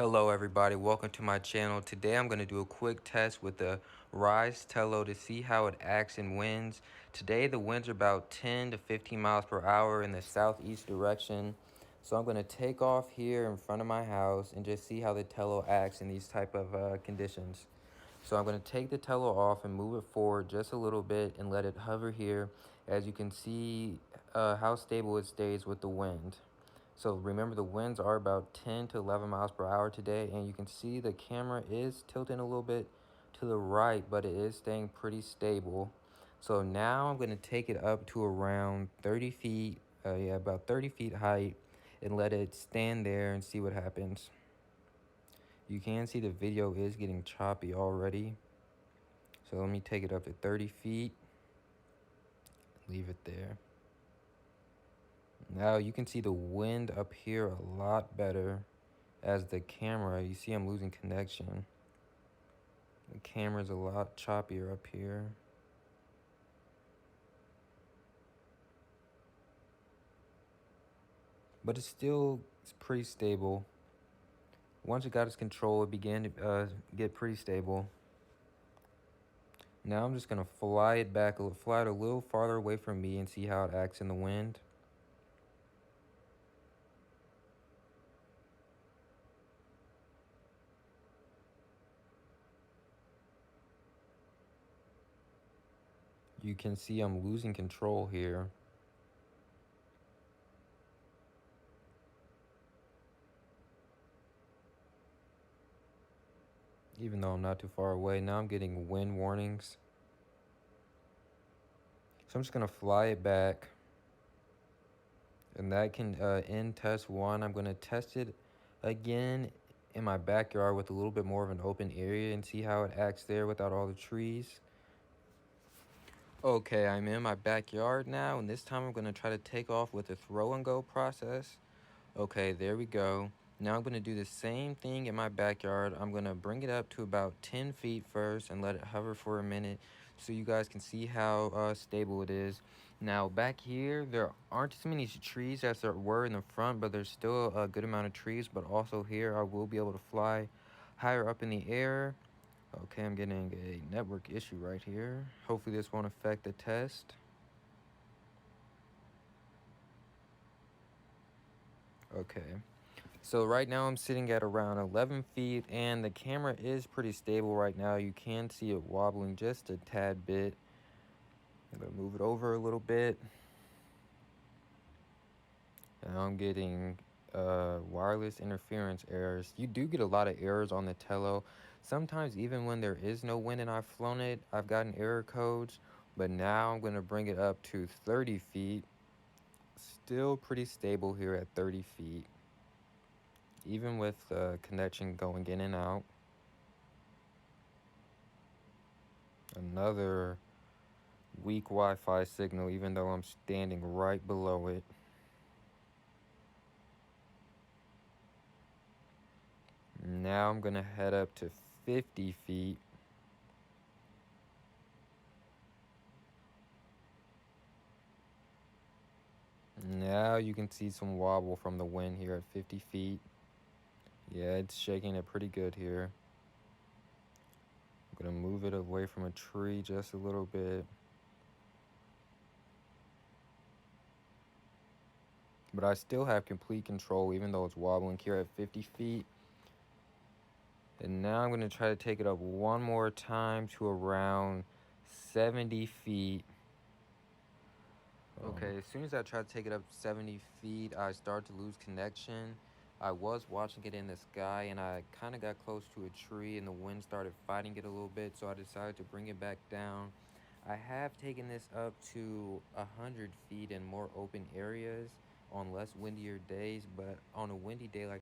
Hello everybody, welcome to my channel. Today I'm going to do a quick test with the Ryze Tello to see how it acts in winds. Today the winds are about 10 to 15 miles per hour in the southeast direction. So I'm going to take off here in front of my house and just see how the Tello acts in these type of conditions. So I'm going to take the Tello off and move it forward just a little bit and let it hover here. As you can see how stable it stays with the wind. So remember, the winds are about 10 to 11 miles per hour today, and you can see the camera is tilting a little bit to the right, but it is staying pretty stable. So now I'm going to take it up to around 30 feet, about 30 feet height, and let it stand there and see what happens. You can see the video is getting choppy already. So let me take it up to 30 feet, leave it there. Now you can see the wind up here a lot better. As the camera, you see I'm losing connection. The camera's a lot choppier up here. But it's pretty stable. Once it got its control, it began to get pretty stable. Now I'm just gonna fly it a little farther away from me and see how it acts in the wind. You can see I'm losing control here. Even though I'm not too far away. Now I'm getting wind warnings. So I'm just gonna fly it back. And that can end test one. I'm gonna test it again in my backyard with a little bit more of an open area and see how it acts there without all the trees. Okay, I'm in my backyard now, and this time I'm gonna try to take off with the throw and go process. Okay, there we go. Now I'm gonna do the same thing in my backyard. I'm gonna bring it up to about 10 feet first and let it hover for a minute so you guys can see how stable it is. Now back here, there aren't as many trees as there were in the front, but there's still a good amount of trees. But also here, I will be able to fly higher up in the air. Okay, I'm getting a network issue right here. Hopefully this won't affect the test. Okay. So right now I'm sitting at around 11 feet and the camera is pretty stable right now. You can see it wobbling just a tad bit. I'm gonna move it over a little bit. Now I'm getting wireless interference errors. You do get a lot of errors on the Tello. Sometimes even when there is no wind and I've flown it, I've gotten error codes. But now I'm gonna bring it up to 30 feet. Still pretty stable here at 30 feet. Even with connection going in and out. Another weak Wi-Fi signal, even though I'm standing right below it. Now I'm gonna head up to 50 feet. Now you can see some wobble from the wind here at 50 feet. Yeah, it's shaking it pretty good here. I'm gonna move it away from a tree just a little bit. But I still have complete control even though it's wobbling here at 50 feet. And now I'm gonna try to take it up one more time to around 70 feet. Okay, as soon as I tried to take it up 70 feet, I started to lose connection. I was watching it in the sky and I kind of got close to a tree and the wind started fighting it a little bit, so I decided to bring it back down. I have taken this up to 100 feet in more open areas on less windier days, but on a windy day like